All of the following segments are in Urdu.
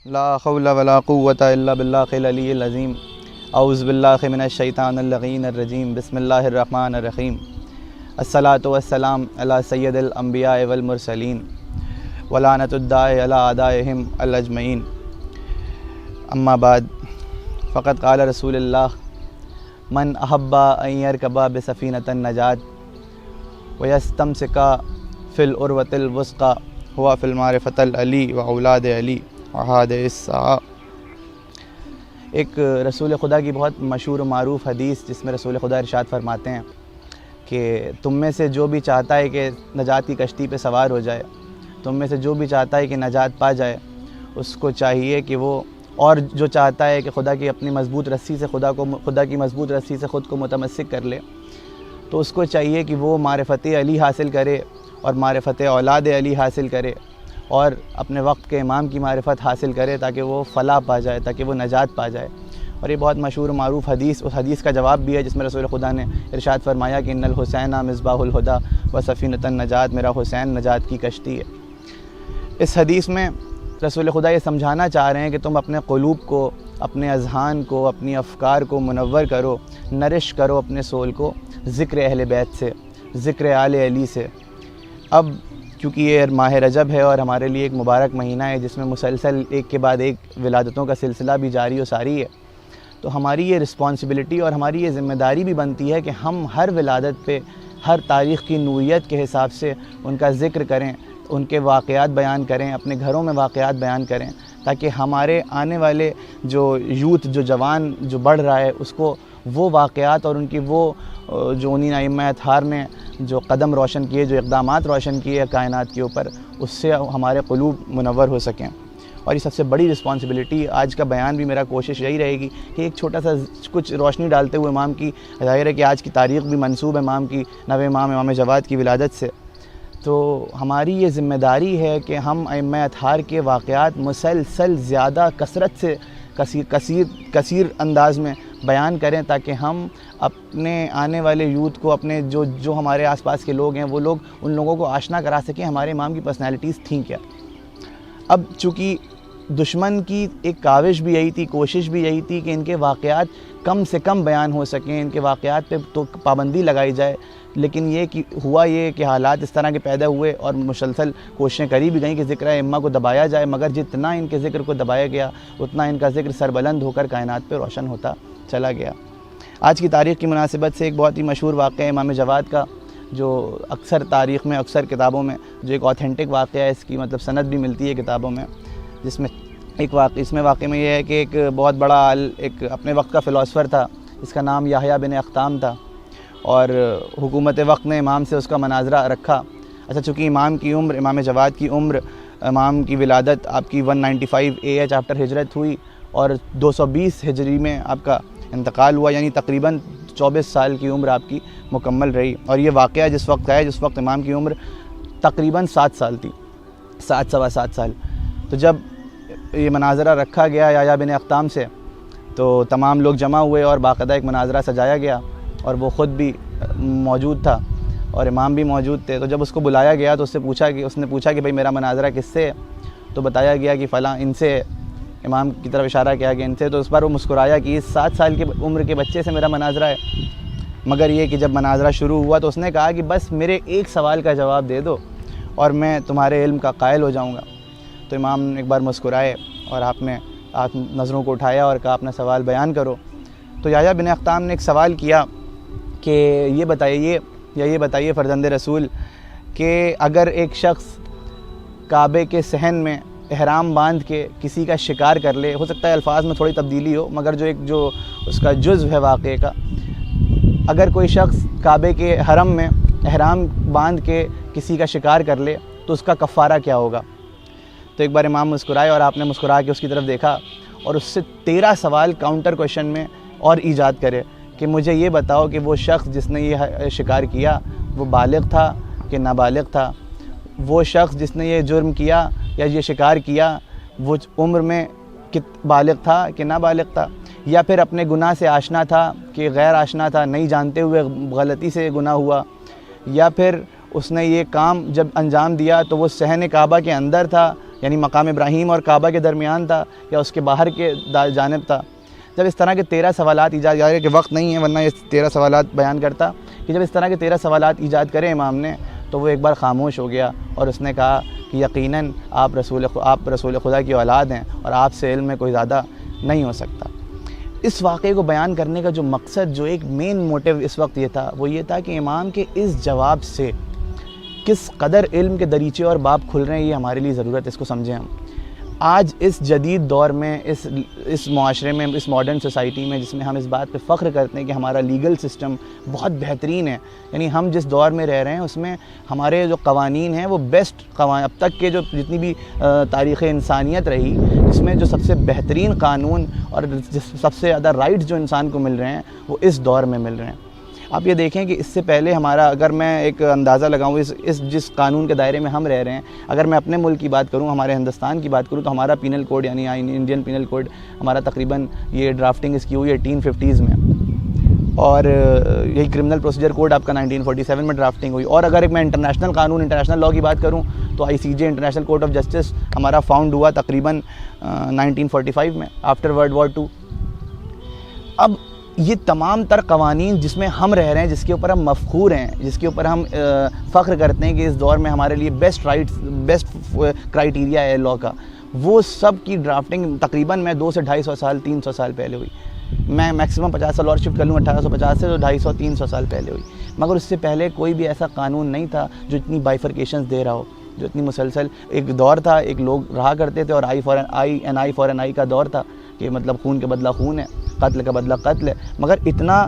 لا حول ولا قوة الا باللہ العلی العظیم اعوذ باللہ من الشیطان اللعین الرجیم بسم اللہ الرحمن الرحیم الصلاۃ والسلام علی سید الانبیاء والمرسلین ولعنۃ الداعی علی اعدائہم اجمعین اما بعد فقد قال رسول اللہ من احب ان یرکب بسفینۃ النجاة ویستمسک فی العروۃ الوثقی ہوا فی المعرفۃ العلی و اولاد علی وحاد الساعہ۔ ایک رسول خدا کی بہت مشہور و معروف حدیث جس میں رسول خدا ارشاد فرماتے ہیں کہ تم میں سے جو بھی چاہتا ہے کہ نجات کی کشتی پہ سوار ہو جائے، تم میں سے جو بھی چاہتا ہے کہ نجات پا جائے، اس کو چاہیے کہ وہ، اور جو چاہتا ہے کہ خدا کی اپنی مضبوط رسی سے خدا کی مضبوط رسی سے خود کو متمسک کر لے، تو اس کو چاہیے کہ وہ معرفت علی حاصل کرے اور معرفت اولاد علی حاصل کرے اور اپنے وقت کے امام کی معرفت حاصل کرے تاکہ وہ فلاح پا جائے، تاکہ وہ نجات پا جائے۔ اور یہ بہت مشہور و معروف حدیث، اس حدیث کا جواب بھی ہے جس میں رسول خدا نے ارشاد فرمایا کہ ان الحسین مصباح الہدی و سفینۃ النجات، میرا حسین نجات کی کشتی ہے۔ اس حدیث میں رسول خدا یہ سمجھانا چاہ رہے ہیں کہ تم اپنے قلوب کو، اپنے اذہان کو، اپنی افکار کو منور کرو، نرش کرو اپنے سول کو ذکر اہل بیت سے، ذکر آل علی سے۔ اب کیونکہ یہ ماہ رجب ہے اور ہمارے لیے ایک مبارک مہینہ ہے جس میں مسلسل ایک کے بعد ایک ولادتوں کا سلسلہ بھی جاری و ساری ہے، تو ہماری یہ رسپانسبلٹی اور ہماری یہ ذمہ داری بھی بنتی ہے کہ ہم ہر ولادت پہ ہر تاریخ کی نوعیت کے حساب سے ان کا ذکر کریں، ان کے واقعات بیان کریں، اپنے گھروں میں واقعات بیان کریں، تاکہ ہمارے آنے والے جو یوتھ، جو جوان جو بڑھ رہا ہے، اس کو وہ واقعات اور ان کی وہ جو انہی ائمہ اطہار نے جو قدم روشن کیے، جو اقدامات روشن کیے کائنات کے اوپر، اس سے ہمارے قلوب منور ہو سکیں۔ اور یہ سب سے بڑی رسپانسبلٹی، آج کا بیان بھی میرا کوشش یہی رہے گی کہ ایک چھوٹا سا کچھ روشنی ڈالتے ہوئے امام کی، ظاہر ہے کہ آج کی تاریخ بھی منسوب ہے امام کی، نویں امام جواد کی ولادت سے، تو ہماری یہ ذمہ داری ہے کہ ہم ائمہ اطہار کے واقعات مسلسل زیادہ کثرت سے کثیر انداز میں بیان کریں تاکہ ہم اپنے آنے والے یوتھ کو، اپنے جو ہمارے آس پاس کے لوگ ہیں، وہ لوگ ان لوگوں کو آشنا کرا سکیں ہمارے امام کی پرسنالٹیز تھیں کیا۔ اب چونکہ دشمن کی ایک کاوش بھی یہی تھی، کوشش بھی یہی تھی کہ ان کے واقعات کم سے کم بیان ہو سکیں، ان کے واقعات پہ تو پابندی لگائی جائے، لیکن یہ کہ ہوا یہ کہ حالات اس طرح کے پیدا ہوئے اور مسلسل کوششیں کری بھی گئیں کہ ذکر ائمہ کو دبایا جائے، مگر جتنا ان کے ذکر کو دبایا گیا اتنا ان کا ذکر سربلند ہو کر کائنات پہ روشن ہوتا چلا گیا۔ آج کی تاریخ کی مناسبت سے ایک بہت ہی مشہور واقعہ ہے امام جواد کا، جو اکثر تاریخ میں، اکثر کتابوں میں جو ایک اوتھینٹک واقعہ ہے، اس کی مطلب سند بھی ملتی ہے کتابوں میں، جس میں اس واقعے میں یہ ہے کہ ایک بہت بڑا ایک اپنے وقت کا فلاسفر تھا، اس کا نام یحییٰ بن اخطام تھا، اور حکومت وقت نے امام سے اس کا مناظرہ رکھا۔ اچھا، چونکہ امام جواد کی عمر، امام کی ولادت آپ کی 195 AH آفٹر ہجرت ہوئی اور 220 ہجری میں آپ کا انتقال ہوا، یعنی تقریباً 24 سال کی عمر آپ کی مکمل رہی، اور یہ واقعہ جس وقت کا ہے جس وقت امام کی عمر تقریباً 7 سال تھی، 7 سوا سال۔ تو جب یہ مناظرہ رکھا گیا یحییٰ بن اخطام سے، تو تمام لوگ جمع ہوئے اور باقاعدہ ایک مناظرہ سجایا گیا، اور وہ خود بھی موجود تھا اور امام بھی موجود تھے۔ تو جب اس کو بلایا گیا تو اس نے پوچھا کہ بھئی میرا مناظرہ کس سے ہے؟ تو بتایا گیا کہ فلاں ان سے، امام کی طرف اشارہ کیا کہ ان سے۔ تو اس بار وہ مسکرایا کہ اس 7 سال کی عمر کے بچے سے میرا مناظرہ ہے، مگر یہ کہ جب مناظرہ شروع ہوا تو اس نے کہا کہ بس میرے ایک سوال کا جواب دے دو اور میں تمہارے علم کا قائل ہو جاؤں گا۔ تو امام ایک بار مسکرائے اور آپ نے نظروں کو اٹھایا اور کہا اپنا سوال بیان کرو۔ تو یحییٰ بن اخطام نے ایک سوال کیا کہ یہ بتائیے فرزند رسول کہ اگر ایک شخص کعبے کے صحن میں احرام باندھ کے کسی کا شکار کر لے، ہو سکتا ہے الفاظ میں تھوڑی تبدیلی ہو، مگر جو اس کا جزو ہے واقعے کا، اگر کوئی شخص کعبے کے حرم میں احرام باندھ کے کسی کا شکار کر لے تو اس کا کفارہ کیا ہوگا؟ تو ایک بار امام مسکرائے اور آپ نے مسکرا کے اس کی طرف دیکھا اور اس سے 13 سوال کاؤنٹر کویشچن میں اور ایجاد کرے کہ مجھے یہ بتاؤ کہ وہ شخص جس نے یہ شکار کیا وہ بالغ تھا کہ نابالغ تھا، وہ شخص جس نے یہ جرم کیا یا یہ شکار کیا وہ عمر میں بالغ تھا کہ نابالغ تھا، یا پھر اپنے گناہ سے آشنا تھا کہ غیر آشنا تھا، نہیں جانتے ہوئے غلطی سے گناہ ہوا، یا پھر اس نے یہ کام جب انجام دیا تو وہ صحن کعبہ کے اندر تھا یعنی مقام ابراہیم اور کعبہ کے درمیان تھا یا اس کے باہر کے جانب تھا؟ جب اس طرح کے 13 سوالات ایجاد کرے کہ وقت نہیں ہے ورنہ یہ 13 سوالات بیان کرتا، کہ جب اس طرح کے 13 سوالات ایجاد کرے امام نے تو وہ ایک بار خاموش ہو گیا اور اس نے کہا کہ یقیناً آپ رسول خدا کی اولاد ہیں اور آپ سے علم میں کوئی زیادہ نہیں ہو سکتا۔ اس واقعے کو بیان کرنے کا جو مقصد، جو ایک مین موٹیو اس وقت یہ تھا، وہ یہ تھا کہ امام کے اس جواب سے کس قدر علم کے دریچے اور باب کھل رہے ہیں، یہ ہمارے لیے ضرورت ہے، اس کو سمجھیں ہم۔ آج اس جدید دور میں، اس معاشرے میں، اس ماڈرن سوسائٹی میں، جس میں ہم اس بات پہ فخر کرتے ہیں کہ ہمارا لیگل سسٹم بہت بہترین ہے، یعنی ہم جس دور میں رہ رہے ہیں اس میں ہمارے جو قوانین ہیں وہ بیسٹ قوانین، اب تک کے جو جتنی بھی تاریخ انسانیت رہی، اس میں جو سب سے بہترین قانون اور سب سے زیادہ رائٹس جو انسان کو مل رہے ہیں وہ اس دور میں مل رہے ہیں۔ آپ یہ دیکھیں کہ اس سے پہلے ہمارا، اگر میں ایک اندازہ لگاؤں جس قانون کے دائرے میں ہم رہ رہے ہیں، اگر میں اپنے ملک کی بات کروں، ہمارے ہندوستان کی بات کروں، تو ہمارا پینل کوڈ یعنی انڈین پینل کوڈ ہمارا تقریباً یہ ڈرافٹنگ اس کی ہوئی 1850s میں، اور یہی کرمنل پروسیجر کوڈ آپ کا 1947 میں ڈرافٹنگ ہوئی۔ اور اگر میں انٹرنیشنل قانون، انٹرنیشنل لاء کی بات کروں تو ICJ international court of justice ہمارا فاؤنڈ ہوا تقریباً 1945 میں، آفٹر ورلڈ وار 2۔ اب یہ تمام تر قوانین جس میں ہم رہ رہے ہیں، جس کے اوپر ہم مفخور ہیں، جس کے اوپر ہم فخر کرتے ہیں کہ اس دور میں ہمارے لیے بیسٹ رائٹس، بیسٹ کرائیٹیریا ہے لاء کا، وہ سب کی ڈرافٹنگ تقریباً میں 200 سے 250 سال 300 سال پہلے ہوئی۔ میں میکسیمم 50 سال اور شفٹ کر لوں، 1850 سے تو 250 300 سال پہلے ہوئی، مگر اس سے پہلے کوئی بھی ایسا قانون نہیں تھا جو اتنی بائیفرکیشنز دے رہا ہو، جو اتنی مسلسل ایک دور تھا، ایک لوگ رہا کرتے تھے اور آئی فار این آئی کا دور تھا کہ مطلب خون کے بدلہ خون ہے، قتل کا بدلہ قتل ہے، مگر اتنا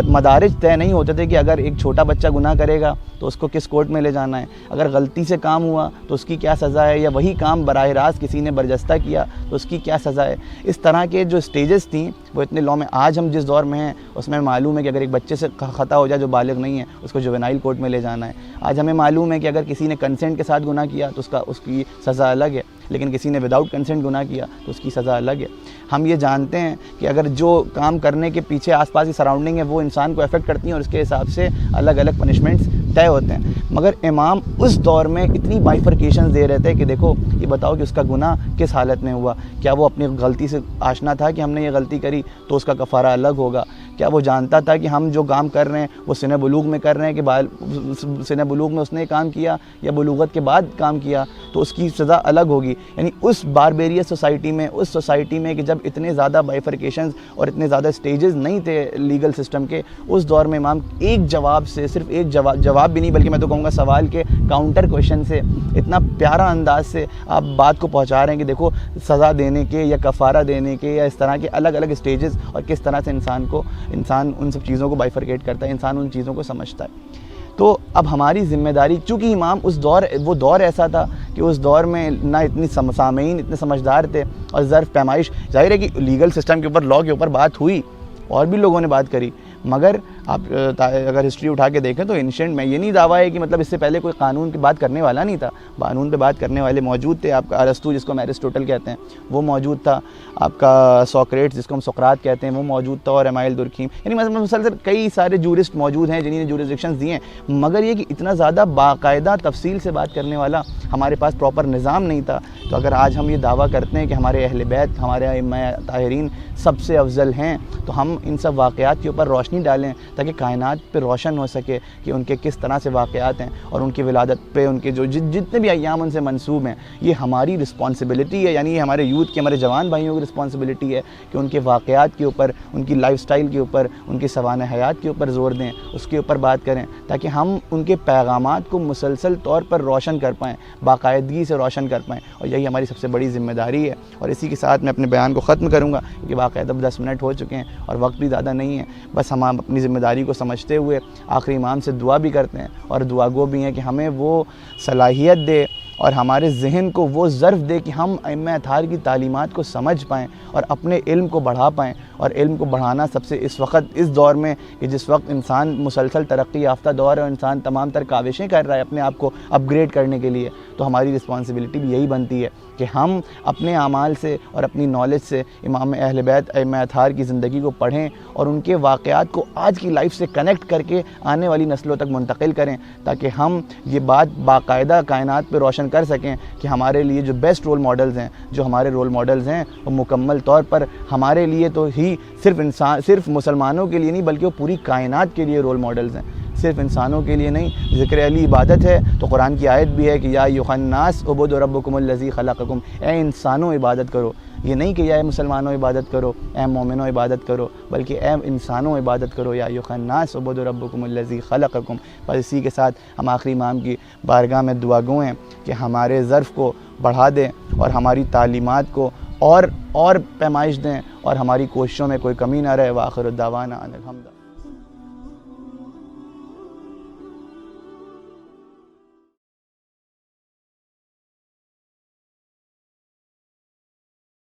مدارج طے نہیں ہوتے تھے کہ اگر ایک چھوٹا بچہ گناہ کرے گا تو اس کو کس کورٹ میں لے جانا ہے، اگر غلطی سے کام ہوا تو اس کی کیا سزا ہے، یا وہی کام براہ راست کسی نے برجستہ کیا تو اس کی کیا سزا ہے۔ اس طرح کے جو سٹیجز تھیں وہ اتنے لاء میں، آج ہم جس دور میں ہیں اس میں معلوم ہے کہ اگر ایک بچے سے خطا ہو جائے جو بالغ نہیں ہے اس کو جوینائل کورٹ میں لے جانا ہے۔ آج ہمیں معلوم ہے کہ اگر کسی نے کنسنٹ کے ساتھ گناہ کیا تو اس کی سزا الگ ہے، لیکن کسی نے وداؤٹ کنسنٹ گناہ کیا تو اس کی سزا الگ ہے۔ ہم یہ جانتے ہیں کہ اگر جو کام کرنے کے پیچھے آس پاس کی سراؤنڈنگ ہے وہ انسان کو افیکٹ کرتی ہیں اور اس کے حساب سے الگ الگ پنشمنٹس طے ہوتے ہیں، مگر امام اس دور میں اتنی بائیفرکیشنز دے رہے تھے کہ دیکھو یہ بتاؤ کہ اس کا گناہ کس حالت میں ہوا، کیا وہ اپنی غلطی سے آشنا تھا کہ ہم نے یہ غلطی کری تو اس کا کفارہ الگ ہوگا، کیا وہ جانتا تھا کہ ہم جو کام کر رہے ہیں وہ سن بلوغ میں کر رہے ہیں کہ سن بلوغ میں اس نے کام کیا یا بلوغت کے بعد کام کیا تو اس کی سزا الگ ہوگی۔ یعنی اس باربیریس سوسائٹی میں، اس سوسائٹی میں کہ جب اتنے زیادہ بائیفرکیشنز اور اتنے زیادہ سٹیجز نہیں تھے لیگل سسٹم کے، اس دور میں امام ایک جواب سے، صرف ایک جواب بھی نہیں بلکہ میں تو کہوں گا سوال کے کاؤنٹر کویشچن سے اتنا پیارا انداز سے آپ بات کو پہنچا رہے ہیں کہ دیکھو سزا دینے کے یا کفارہ دینے کے یا اس طرح کے الگ الگ سٹیجز اور کس طرح سے انسان ان سب چیزوں کو بائیفرکیٹ کرتا ہے، انسان ان چیزوں کو سمجھتا ہے۔ تو اب ہماری ذمہ داری، چونکہ امام وہ دور ایسا تھا کہ اس دور میں نہ اتنی سامعین اتنے سمجھدار تھے اور ظرف پیمائش، ظاہر ہے کہ لیگل سسٹم کے اوپر، لاء کے اوپر بات ہوئی اور بھی لوگوں نے بات کری، مگر آپ اگر ہسٹری اٹھا کے دیکھیں تو اینشنٹ میں یہ نہیں دعویٰ ہے کہ مطلب اس سے پہلے کوئی قانون کی بات کرنے والا نہیں تھا، قانون پہ بات کرنے والے موجود تھے۔ آپ کا ارسطو جس کو ہم ایرسٹوٹل کہتے ہیں وہ موجود تھا، آپ کا سوکریٹس جس کو ہم سقراط کہتے ہیں وہ موجود تھا، اور ایمائل درکھیم، یعنی مسلسل کئی سارے جورسٹ موجود ہیں جنہیں جورسڈکشنز دیے ہیں، مگر یہ کہ اتنا زیادہ باقاعدہ تفصیل سے بات کرنے والا ہمارے پاس پراپر نظام نہیں تھا۔ تو اگر آج ہم یہ دعویٰ کرتے ہیں کہ ہمارے اہل بیت، ہمارے ائمہ طاہرین سب سے افضل ہیں، تو ہم ان سب واقعات کے اوپر روشنی ڈالیں تاکہ کائنات پہ روشن ہو سکے کہ ان کے کس طرح سے واقعات ہیں اور ان کی ولادت پہ ان کے جو جتنے بھی ایام ان سے منسوب ہیں، یہ ہماری رسپانسبلٹی ہے، یعنی یہ ہمارے یوتھ کے، ہمارے جوان بھائیوں کی رسپانسبلٹی ہے کہ ان کے واقعات کے اوپر، ان کی لائف سٹائل کے اوپر، ان کی سوانح حیات کے اوپر زور دیں، اس کے اوپر بات کریں تاکہ ہم ان کے پیغامات کو مسلسل طور پر روشن کر پائیں، باقاعدگی سے روشن کر پائیں، اور یہی ہماری سب سے بڑی ذمہ داری ہے۔ اور اسی کے ساتھ میں اپنے بیان کو ختم کروں گا کیونکہ باقاعدہ 10 منٹ ہو چکے ہیں اور وقت بھی زیادہ نہیں ہے۔ بس ہم اپنی ذمہ داری کو سمجھتے ہوئے آخری امام سے دعا بھی کرتے ہیں اور دعا گو بھی ہیں کہ ہمیں وہ صلاحیت دے اور ہمارے ذہن کو وہ ظرف دے کہ ہم ائمہ اطہار کی تعلیمات کو سمجھ پائیں اور اپنے علم کو بڑھا پائیں۔ اور علم کو بڑھانا سب سے اس وقت، اس دور میں کہ جس وقت انسان مسلسل ترقی یافتہ دور ہے اور انسان تمام تر کاوشیں کر رہا ہے اپنے آپ کو اپ گریڈ کرنے کے لیے، تو ہماری رسپانسبلٹی بھی یہی بنتی ہے کہ ہم اپنے اعمال سے اور اپنی نالج سے امام اہل بیت ائمہ اطہار کی زندگی کو پڑھیں اور ان کے واقعات کو آج کی لائف سے کنیکٹ کر کے آنے والی نسلوں تک منتقل کریں تاکہ ہم یہ بات باقاعدہ کائنات پہ روشن بیان کر سکیں کہ ہمارے لیے جو بیسٹ رول ماڈلز ہیں، جو ہمارے رول ماڈلز ہیں، وہ مکمل طور پر ہمارے لیے تو ہی صرف مسلمانوں کے لیے نہیں بلکہ وہ پوری کائنات کے لیے رول ماڈلز ہیں، صرف انسانوں کے لیے نہیں۔ ذکر علی عبادت ہے تو قرآن کی آیت بھی ہے کہ یا ایھا الناس اعبدوا ربکم الذی خلقکم، اے انسانوں عبادت کرو۔ یہ نہیں کہ اے مسلمانوں عبادت کرو، اے مومنوں عبادت کرو، بلکہ اے انسانوں عبادت کرو، یا ایھا الناس اعبدوا ربکم الذی خلقکم۔ بس اسی کے ساتھ ہم آخری امام کی بارگاہ میں دعا گو ہیں کہ ہمارے ظرف کو بڑھا دیں اور ہماری تعلیمات کو اور پیمائش دیں اور ہماری کوششوں میں کوئی کمی نہ رہے۔ وآخر الدعوانا ان الحمد